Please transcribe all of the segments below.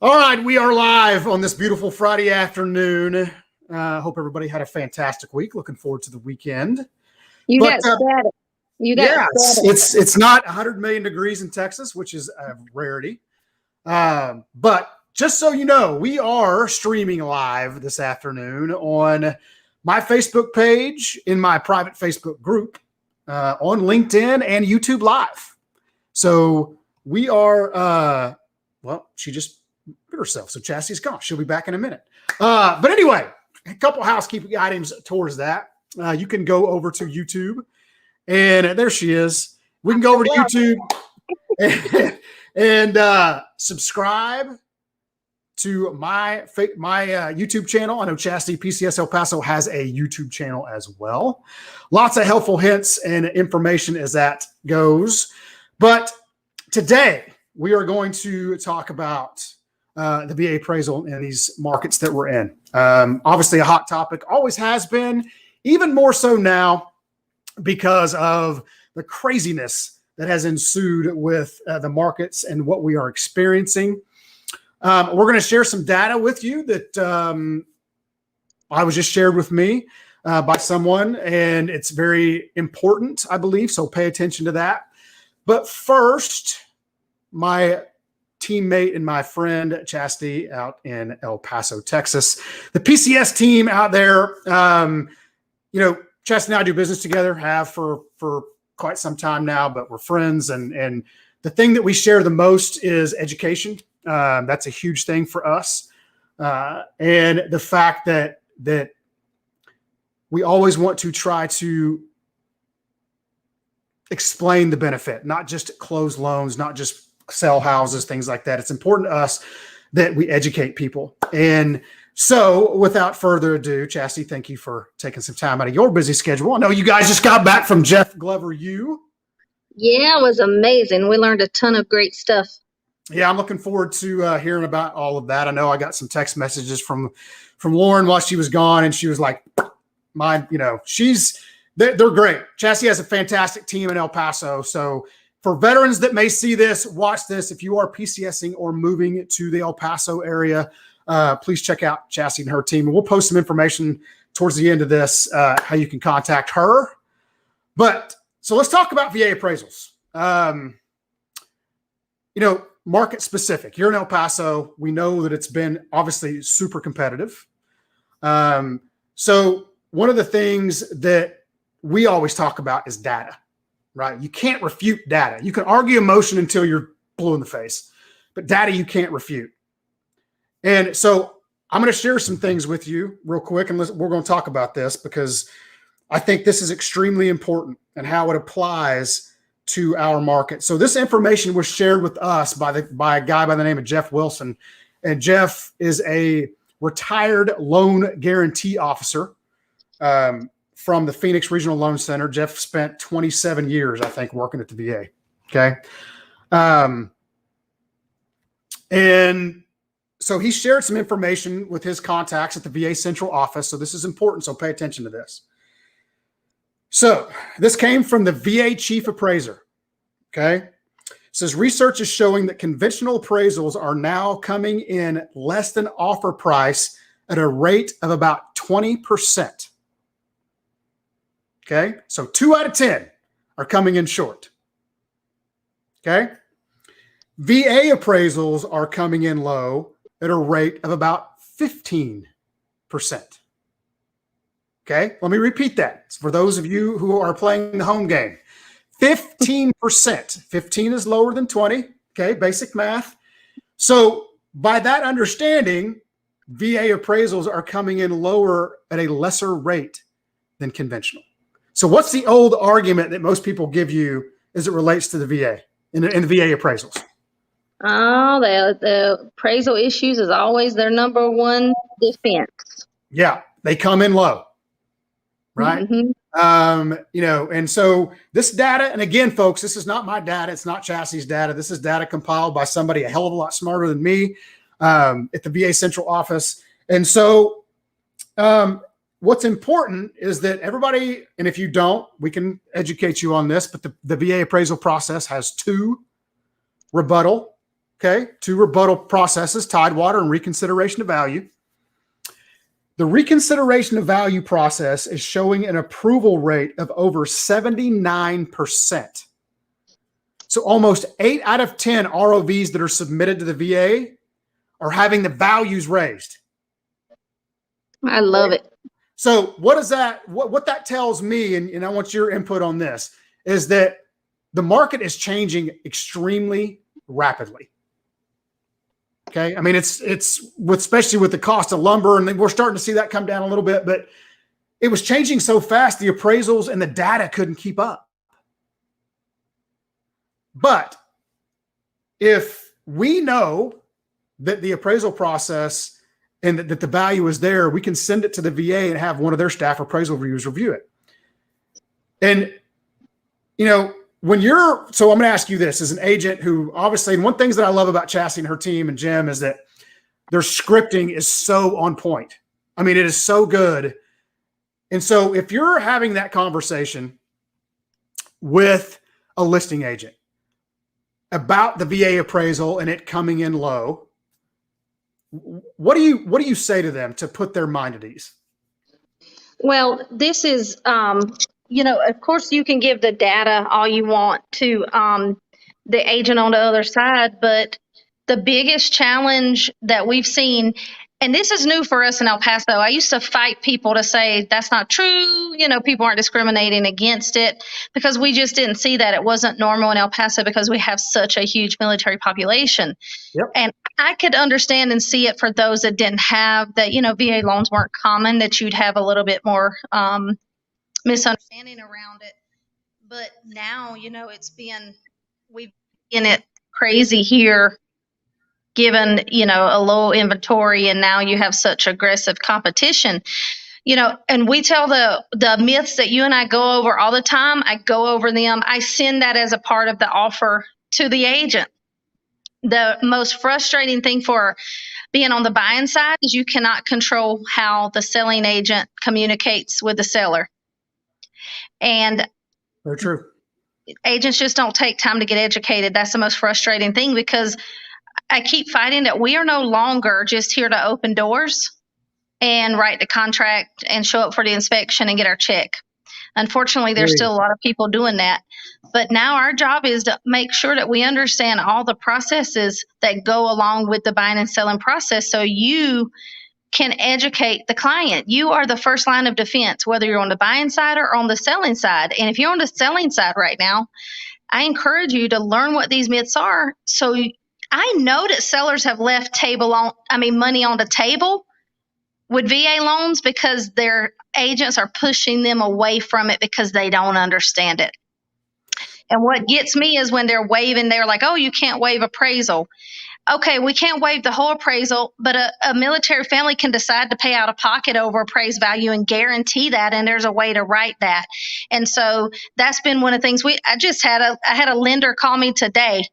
All right, we are live on this beautiful Friday afternoon. Hope everybody had a fantastic week. Looking forward to the weekend. You got static. It's not 100 million degrees in Texas, which is a rarity. But just so you know, we are streaming live this afternoon on my Facebook page, in my private Facebook group, on LinkedIn and YouTube Live. So we are, she just herself. So Chastity's gone. She'll be back in a minute. But anyway, a couple housekeeping items towards that. You can go over to YouTube, and there she is. We can go over to YouTube and subscribe to my YouTube channel. I know Chasity PCS El Paso has a YouTube channel as well. Lots of helpful hints and information as that goes. But today we are going to talk about the VA appraisal in these markets that we're in. Obviously a hot topic, always has been, even more so now because of the craziness that has ensued with the markets and what we are experiencing. We're going to share some data with you that I was just shared with me by someone, and it's very important, I believe, so pay attention to that. But first, my teammate and my friend Chasity out in El Paso, Texas. The PCS team out there, Chasity and I do business together, have for quite some time now, but we're friends. And the thing that we share the most is education. That's a huge thing for us. And the fact that we always want to try to explain the benefit, not just close loans, not just sell houses, things like that. It's important to us that we educate people. And so without further ado, Chasity, thank you for taking some time out of your busy schedule. I know you guys just got back from Jeff Glover U. Yeah, it was amazing. We learned a ton of great stuff. Yeah, I'm looking forward to hearing about all of that. I know I got some text messages from Lauren while she was gone, and she was like, they're great. Chasity has a fantastic team in El Paso. So for veterans that may see this, watch this. If you are PCSing or moving to the El Paso area, please check out Chasity and her team. And we'll post some information towards the end of this, how you can contact her. But so let's talk about VA appraisals. Market specific. Here in El Paso, we know that it's been obviously super competitive. So one of the things that we always talk about is data. Right? You can't refute data. You can argue emotion until you're blue in the face, but data you can't refute. And so I'm going to share some things with you real quick, and we're going to talk about this because I think this is extremely important and how it applies to our market. So this information was shared with us by a guy by the name of Jeff Wilson, and Jeff is a retired loan guarantee officer from the Phoenix Regional Loan Center. Jeff spent 27 years, I think, working at the VA. Okay. And so he shared some information with his contacts at the VA central office. So this is important. So pay attention to this. So this came from the VA chief appraiser. Okay. It says research is showing that conventional appraisals are now coming in less than offer price at a rate of about 20%. Okay, so 2 out of 10 are coming in short. Okay, VA appraisals are coming in low at a rate of about 15%. Okay, let me repeat that. It's for those of you who are playing the home game. 15%. 15 is lower than 20. Okay, basic math. So by that understanding, VA appraisals are coming in lower at a lesser rate than conventional. So what's the old argument that most people give you as it relates to the VA in the VA appraisals? Oh, the appraisal issues is always their number one defense. Yeah, they come in low, right? Mm-hmm. And so this data, and again, folks, this is not my data. It's not Chastity's data. This is data compiled by somebody a hell of a lot smarter than me at the VA central office. And so what's important is that everybody, and if you don't, we can educate you on this, but the VA appraisal process has 2 rebuttal Okay. 2 rebuttal processes, Tidewater and reconsideration of value. The reconsideration of value process is showing an approval rate of over 79%. So almost 8 out of 10 ROVs that are submitted to the VA are having the values raised. I love it. So what does that, what that tells me, and I want your input on this, is that the market is changing extremely rapidly. Okay. I mean, it's especially with the cost of lumber, and we're starting to see that come down a little bit, but it was changing so fast, the appraisals and the data couldn't keep up. But if we know that the appraisal process and that the value is there, we can send it to the VA and have one of their staff appraisal reviewers review it. And, you know, so I'm going to ask you this as an agent who obviously, and one thing that I love about Chasity and her team and Jim is that their scripting is so on point. I mean, it is so good. And so if you're having that conversation with a listing agent about the VA appraisal and it coming in low, what do you say to them to put their mind at ease? Well, this is, of course you can give the data all you want to the agent on the other side, but the biggest challenge that we've seen, and this is new for us in El Paso, I used to fight people to say that's not true. People aren't discriminating against it because we just didn't see that. It wasn't normal in El Paso because we have such a huge military population. Yep. And I could understand and see it for those that didn't have that, VA loans weren't common, that you'd have a little bit more misunderstanding around it. But now, we've been it crazy here, given, a low inventory, and now you have such aggressive competition, and we tell the myths that you and I go over all the time. I go over them. I send that as a part of the offer to the agent. The most frustrating thing for being on the buying side is you cannot control how the selling agent communicates with the seller. And very true. Agents just don't take time to get educated. That's the most frustrating thing, because I keep fighting that we are no longer just here to open doors and write the contract and show up for the inspection and get our check. Unfortunately, there's still a lot of people doing that. But now our job is to make sure that we understand all the processes that go along with the buying and selling process, so you can educate the client. You are the first line of defense, whether you're on the buying side or on the selling side. And if you're on the selling side right now, I encourage you to learn what these myths are. So I know that sellers have left money on the table with VA loans because their agents are pushing them away from it because they don't understand it. And what gets me is when they're like, oh, you can't waive appraisal. Okay, we can't waive the whole appraisal, but a military family can decide to pay out of pocket over appraised value and guarantee that, and there's a way to write that. And so that's been one of the things I had a lender call me today,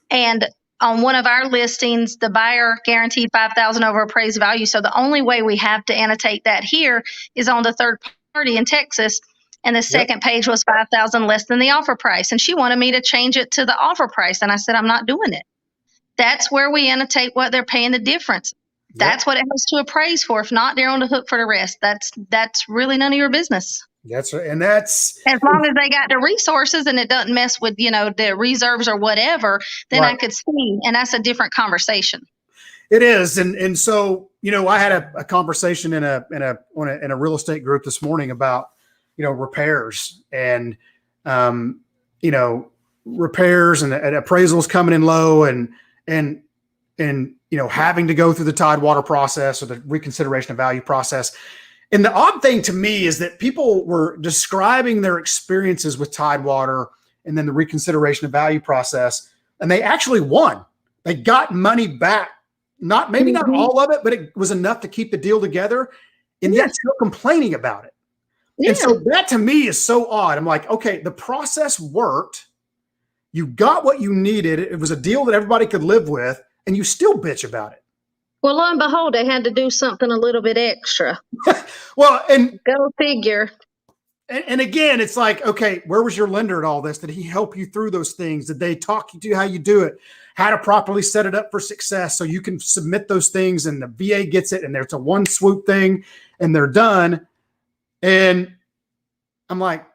and on one of our listings, the buyer guaranteed $5,000 over appraised value. So the only way we have to annotate that here is on the third party in Texas. And the second page was $5,000 less than the offer price. And she wanted me to change it to the offer price. And I said, I'm not doing it. That's where we annotate what they're paying the difference. That's what it has to appraise for. If not, they're on the hook for the rest. That's really none of your business. That's right. And that's as long as they got the resources and it doesn't mess with, the reserves or whatever, then I could see. And that's a different conversation. It is. And so, I had a conversation in a real estate group this morning about, repairs and, repairs and appraisals coming in low and having to go through the Tidewater process or the reconsideration of value process. And the odd thing to me is that people were describing their experiences with Tidewater and then the reconsideration of value process, and they actually won. They got money back. Not all of it, but it was enough to keep the deal together, and yet still complaining about it. Yeah. And so that to me is so odd. I'm like, okay, the process worked. You got what you needed. It was a deal that everybody could live with, and you still bitch about it. Well, lo and behold, they had to do something a little bit extra. Well, and go figure. And again, it's like, okay, where was your lender at all this? Did he help you through those things? Did they talk you to how you do it? how to properly set it up for success so you can submit those things and the VA gets it and there's a one swoop thing and they're done. And I'm like,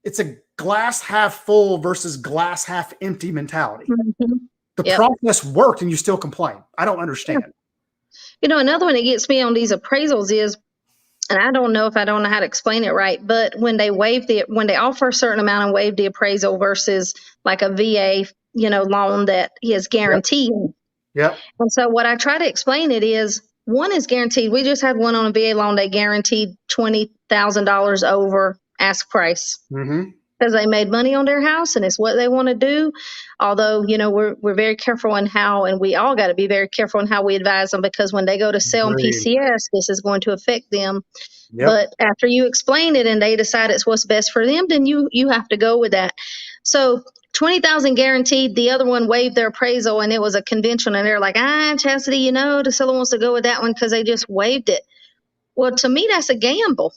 it's a glass half full versus glass half empty mentality. Mm-hmm. The process worked and you still complain. I don't understand. Yeah. You know, another one that gets me on these appraisals is, and I don't know how to explain it right, but when they offer a certain amount and waive the appraisal versus like a VA, loan that is guaranteed. Yep. And so what I try to explain it is, one is guaranteed. We just had one on a VA loan. They guaranteed $20,000 over ask price. Mm-hmm. Because they made money on their house and it's what they want to do. Although, we're very careful in how, and we all got to be very careful in how we advise them, because when they go to sell in PCS, this is going to affect them. Yep. But after you explain it and they decide it's what's best for them, then you have to go with that. So 20,000 guaranteed, the other one waived their appraisal and it was a conventional, and they're like, Chastity, the seller wants to go with that one because they just waived it. Well, to me, that's a gamble.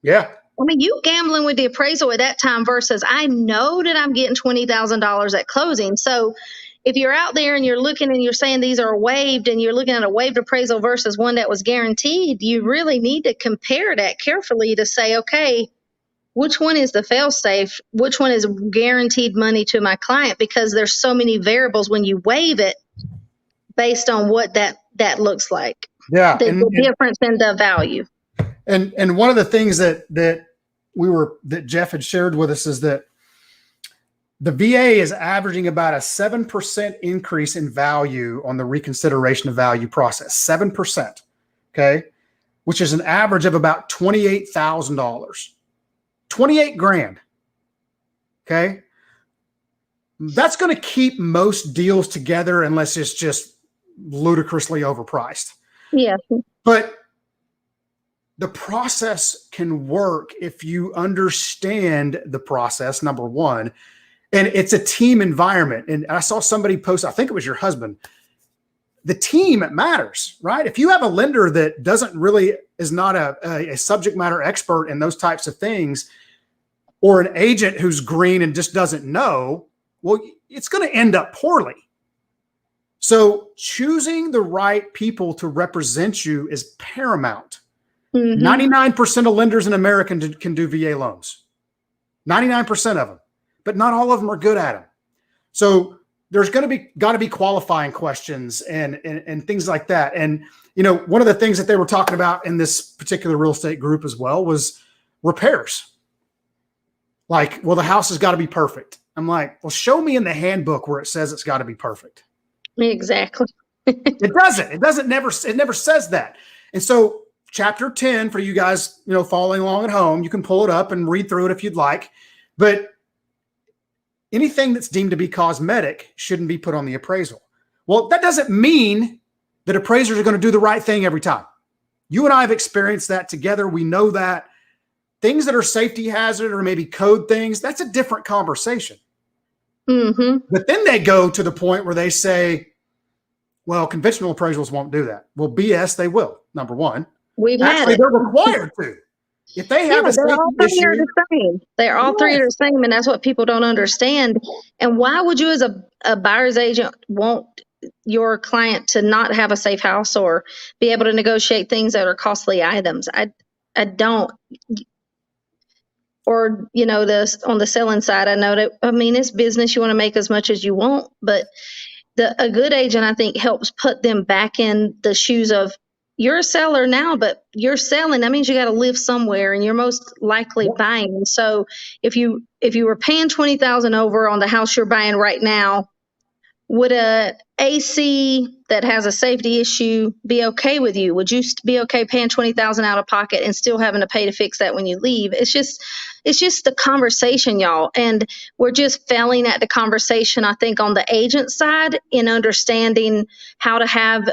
Yeah. I mean, you gambling with the appraisal at that time versus I know that I'm getting $20,000 at closing. So if you're out there and you're looking and you're saying these are waived and you're looking at a waived appraisal versus one that was guaranteed, you really need to compare that carefully to say, okay, which one is the fail safe? Which one is guaranteed money to my client? Because there's so many variables when you waive it based on what that looks like. Yeah. The difference in the value. And one of the things that Jeff had shared with us is that the VA is averaging about a 7% increase in value on the reconsideration of value process. 7%. Okay. Which is an average of about $28,000. 28 grand. Okay. That's going to keep most deals together unless it's just ludicrously overpriced. Yeah. But the process can work if you understand the process, number one, and it's a team environment. And I saw somebody post, I think it was your husband, the team matters, right? If you have a lender that is not a subject matter expert in those types of things, or an agent who's green and just doesn't know, well, it's going to end up poorly. So choosing the right people to represent you is paramount. Mm-hmm. 99% of lenders in America can do VA loans. 99% of them, but not all of them are good at them. So there's got to be qualifying questions and things like that. And, one of the things that they were talking about in this particular real estate group as well was repairs. Like, well, the house has got to be perfect. I'm like, well, show me in the handbook where it says it's got to be perfect. Exactly. It doesn't. It never says that. And so Chapter 10 for you guys, following along at home, you can pull it up and read through it if you'd like. But anything that's deemed to be cosmetic shouldn't be put on the appraisal. Well, that doesn't mean that appraisers are going to do the right thing every time. You and I have experienced that together. We know that. Things that are safety hazard or maybe code things, that's a different conversation. Mm-hmm. But then they go to the point where they say, well, conventional appraisals won't do that. Well, BS, they will, number one. Actually, they're required to. If they have a safety issue, they're all three are the same, and that's what people don't understand. And why would you, as a buyer's agent, want your client to not have a safe house or be able to negotiate things that are costly items? I don't. Or this on the selling side, I know that. I mean, it's business. You want to make as much as you want, but a good agent, I think, helps put them back in the shoes of, you're a seller now, but you're selling. That means you got to live somewhere, and you're most likely buying. And so, if you were paying $20,000 over on the house you're buying right now, would a AC that has a safety issue be okay with you? Would you be okay paying $20,000 out of pocket and still having to pay to fix that when you leave? It's just the conversation, y'all. And we're just failing at the conversation, I think, on the agent side in understanding how to have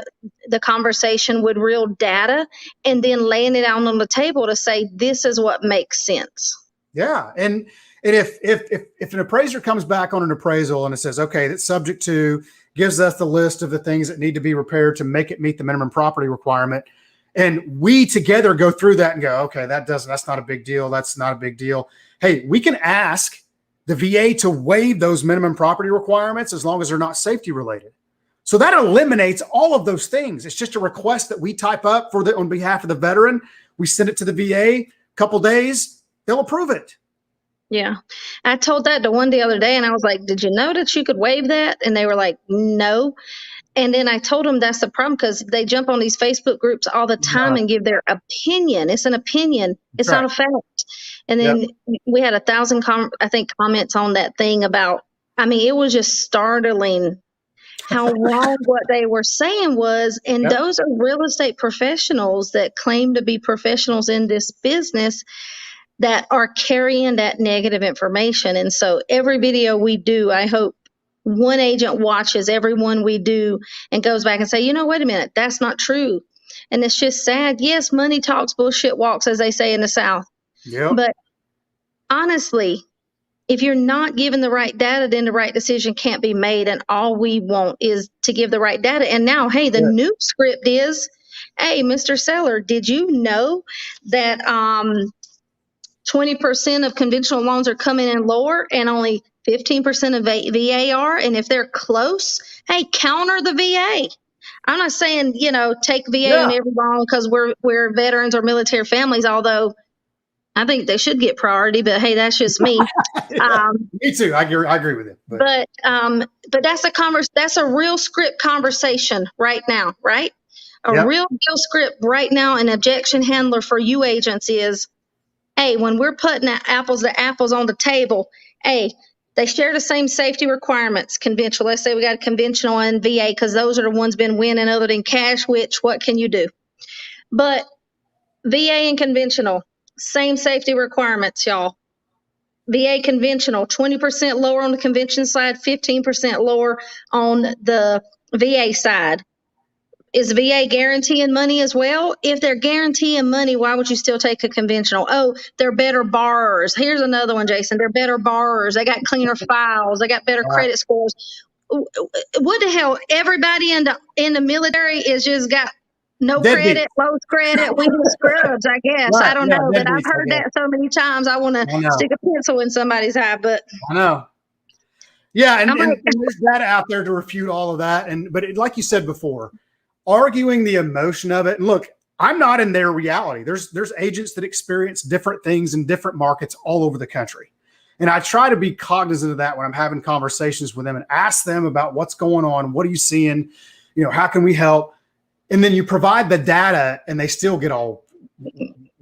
the conversation with real data and then laying it out on the table to say, this is what makes sense. Yeah. And if an appraiser comes back on an appraisal and it says, okay, that's subject to, gives us the list of the things that need to be repaired to make it meet the minimum property requirement, and we together go through that and go, okay, that's not a big deal. That's not a big deal. Hey, we can ask the VA to waive those minimum property requirements as long as they're not safety related. So that eliminates all of those things. It's just a request that we type up on behalf of the veteran. We send it to the VA, couple days, they'll approve it. Yeah. I told that to one the other day, and I was like, did you know that you could waive that? And they were like, no. And then I told them that's the problem, because they jump on these Facebook groups all the time and give their opinion. It's an opinion. It's not a fact. And then we had 1,000, comments on that thing about, it was just startling how wrong what they were saying was. And those are real estate professionals that claim to be professionals in this business that are carrying that negative information. And so every video we do, I hope one agent watches every one we do and goes back and say, wait a minute, that's not true. And it's just sad. Yes, money talks, bullshit walks, as they say in the South. But honestly, if you're not given the right data, then the right decision can't be made. And all we want is to give the right data. And now, hey, the new script is, hey, Mr. Seller, did you know that 20% of conventional loans are coming in lower and only 15% of VA are? And if they're close, hey, counter the VA. I'm not saying, take VA on every loan because we're veterans or military families, although I think they should get priority, but hey, that's just me. Me too. I agree with it. But that's a real script conversation right now, right? A real script right now. An objection handler for you agents is, hey, when we're putting apples to apples on the table, hey, they share the same safety requirements, conventional. Let's say we got a conventional and VA, because those are the ones been winning other than cash, which what can you do? But VA and conventional, same safety requirements, y'all. VA conventional, 20% lower on the convention side, 15% lower on the VA side. Is VA guaranteeing money as well? If they're guaranteeing money, why would you still take a conventional? Oh, they're better borrowers. Here's another one, Jason. They're better borrowers. They got cleaner files. They got better credit scores. What the hell? Everybody in the military is just got no credit, low credit, we scrubs, I guess. I don't know, but I've heard that so many times. I want to stick a pencil in somebody's eye, but I know. Yeah, and there's data out there to refute all of that. But like you said before, arguing the emotion of it. And look, I'm not in their reality. There's agents that experience different things in different markets all over the country. And I try to be cognizant of that when I'm having conversations with them and ask them about what's going on. What are you seeing? How can we help? And then you provide the data and they still get all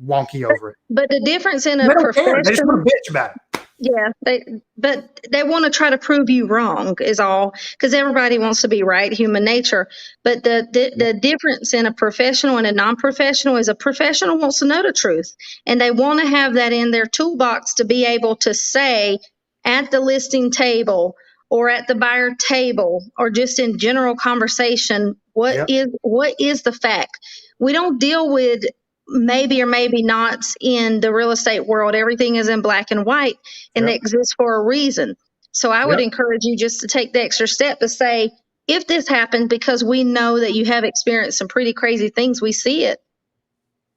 wonky over it. But the difference in a professional, they just want to bitch about it. Yeah, they want to try to prove you wrong is all, because everybody wants to be right, human nature. But the difference in a professional and a non-professional is a professional wants to know the truth, and they want to have that in their toolbox to be able to say at the listing table or at the buyer table or just in general conversation, what is the fact. We don't deal with maybe or maybe not in the real estate world. Everything is in black and white, and it exists for a reason. So I would encourage you just to take the extra step to say, if this happened, because we know that you have experienced some pretty crazy things, we see it.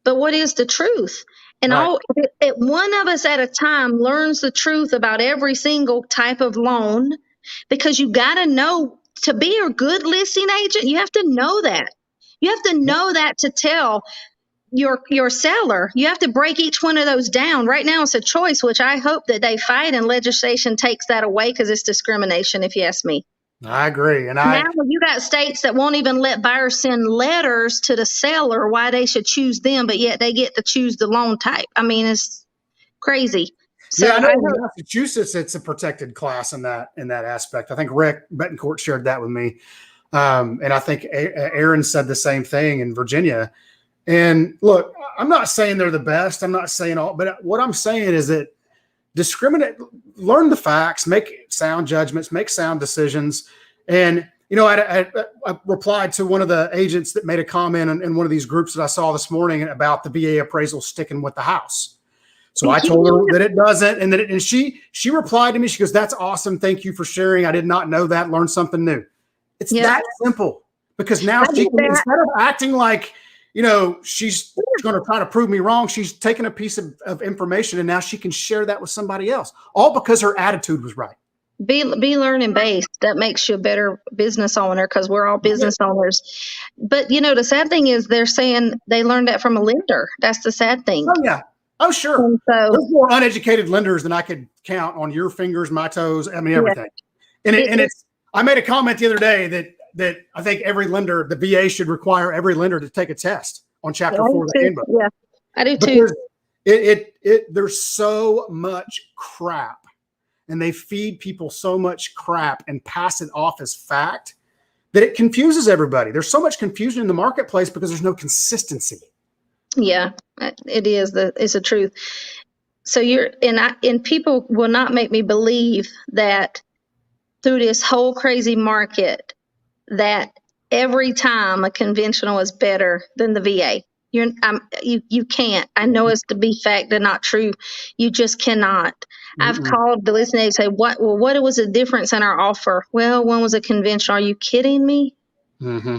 But what is the truth? And one of us at a time learns the truth about every single type of loan, because you got to know, to be a good listing agent, you have to know that. You have to know that to tell your seller. You have to break each one of those down. Right now it's a choice, which I hope that they fight and legislation takes that away, because it's discrimination, if you ask me. I agree. And now you got states that won't even let buyers send letters to the seller why they should choose them, but yet they get to choose the loan type. I mean, it's crazy. So I know in Massachusetts it's a protected class in that aspect. I think Rick Betancourt shared that with me. And I think Aaron said the same thing in Virginia. And look, I'm not saying they're the best. I'm not saying all, but what I'm saying is that learn the facts, make sound judgments, make sound decisions. And, I replied to one of the agents that made a comment in one of these groups that I saw this morning about the VA appraisal sticking with the house. So I told her that it doesn't. And she replied to me. She goes, "That's awesome. Thank you for sharing. I did not know that. Learned something new." It's that simple, because now she can, instead of acting like, she's going to try to prove me wrong. She's taken a piece of information and now she can share that with somebody else, all because her attitude was right. Be learning based. That makes you a better business owner, because we're all business owners. But the sad thing is they're saying they learned that from a lender. That's the sad thing. Oh yeah. Oh sure. And so, there's more uneducated lenders than I could count on your fingers, my toes. I mean everything. And I made a comment the other day that I think every lender, the VA should require every lender to take a test on Chapter 4 of the handbook. Yeah, I do too. There's so much crap, and they feed people so much crap and pass it off as fact that it confuses everybody. There's so much confusion in the marketplace because there's no consistency. Yeah, it is. It's the truth. So and people will not make me believe that through this whole crazy market that every time a conventional is better than the VA. You can't. I know it's to be fact and not true. You just cannot. Mm-hmm. I've called the listening and say, what was the difference in our offer? Well, one was a conventional. Are you kidding me? Mm-hmm.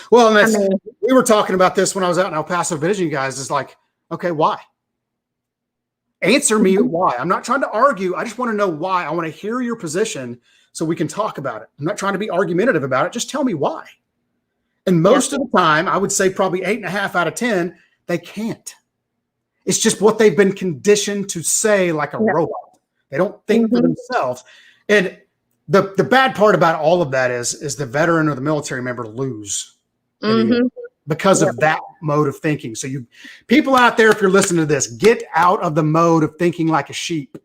Well, and we were talking about this when I was out in El Paso visiting you guys. It's like, okay, why? Answer me why. I'm not trying to argue. I just want to know why. I want to hear your position so we can talk about it. I'm not trying to be argumentative about it. Just tell me why. And most of the time, I would say probably 8.5 out of 10, they can't. It's just what they've been conditioned to say, like a robot. They don't think for themselves. And the bad part about all of that is the veteran or the military member lose because of that mode of thinking. So people out there, if you're listening to this, get out of the mode of thinking like a sheep.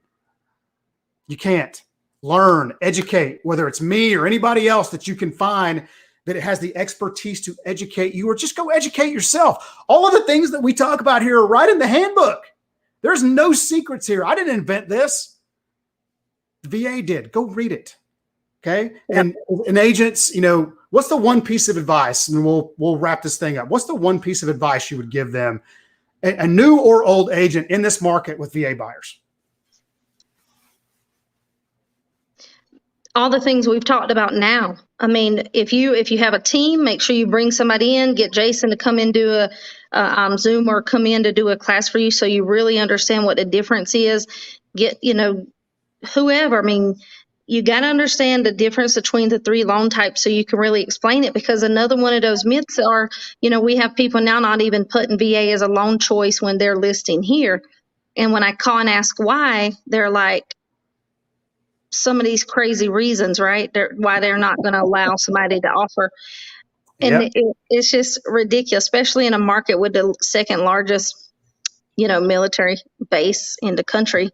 You can't. Learn, educate, whether it's me or anybody else that you can find that it has the expertise to educate you, or just go educate yourself. All of the things that we talk about here are right in the handbook. There's no secrets here. I didn't invent this. The VA did. Go read it. Okay. And agents, what's the one piece of advice, and we'll wrap this thing up. What's the one piece of advice you would give them, a new or old agent in this market with VA buyers? All the things we've talked about now. I mean, if you have a team, make sure you bring somebody in, get Jason to come in, do a Zoom, or come in to do a class for you so you really understand what the difference is. Get, whoever. I mean, you got to understand the difference between the 3 loan types so you can really explain it, because another one of those myths are, we have people now not even putting VA as a loan choice when they're listing here. And when I call and ask why, they're like, some of these crazy reasons, right? Why they're not going to allow somebody to offer. And it's just ridiculous, especially in a market with the second largest, military base in the country.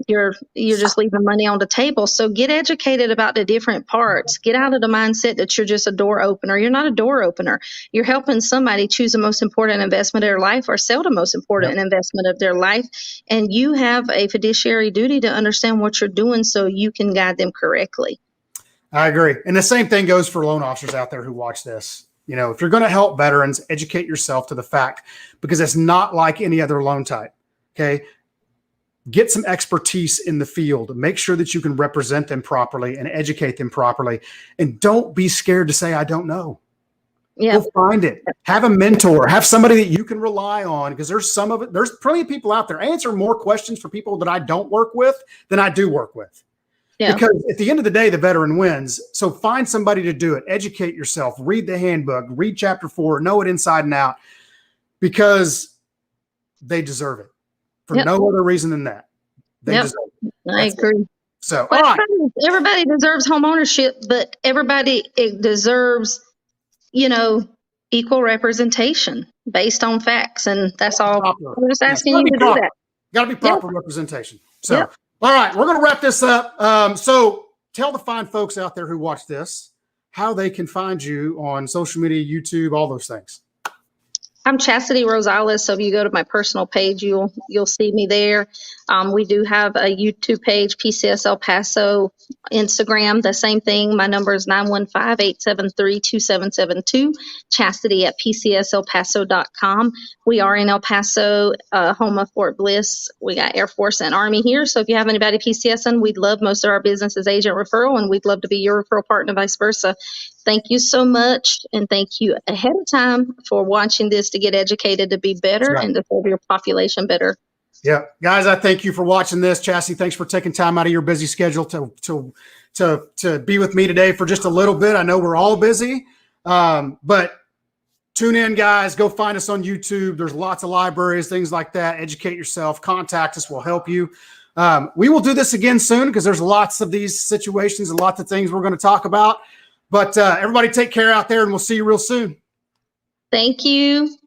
You're just leaving money on the table. So get educated about the different parts. Get out of the mindset that you're just a door opener. You're not a door opener. You're helping somebody choose the most important investment of their life, or sell the most important investment of their life. And you have a fiduciary duty to understand what you're doing so you can guide them correctly. I agree. And the same thing goes for loan officers out there who watch this. If you're going to help veterans, educate yourself to the fact, because it's not like any other loan type. Okay. Get some expertise in the field. Make sure that you can represent them properly and educate them properly. And don't be scared to say, I don't know. Go find it. Have a mentor. Have somebody that you can rely on, because there's plenty of people out there. I answer more questions for people that I don't work with than I do work with. Because at the end of the day, the veteran wins. So find somebody to do it. Educate yourself. Read the handbook. Read Chapter 4. Know it inside and out, because they deserve it for no other reason than that. They deserve it. I agree. So, all right. Everybody deserves home ownership, but everybody deserves, equal representation based on facts. And that's all. I'm just asking you to do that. Got to be proper representation. So. All right, we're going to wrap this up. So tell the fine folks out there who watch this how they can find you on social media, YouTube, all those things. I'm Chasity Rosales. So if you go to my personal page, you'll see me there. We do have a YouTube page, PCS El Paso, Instagram, the same thing. My number is 915-873-2772, Chasity at PCSElPaso.com. We are in El Paso, home of Fort Bliss. We got Air Force and Army here. So if you have anybody PCSing, we'd love, most of our business is agent referral, and we'd love to be your referral partner, vice versa. Thank you so much. And thank you ahead of time for watching this to get educated to be better Right. and to serve your population better. Yeah, guys, I thank you for watching this. Chasity, thanks for taking time out of your busy schedule to be with me today for just a little bit. I know we're all busy, but tune in, guys. Go find us on YouTube. There's lots of libraries, things like that. Educate yourself. Contact us. We'll help you. We will do this again soon because there's lots of these situations and lots of things we're going to talk about. But everybody take care out there, and we'll see you real soon. Thank you.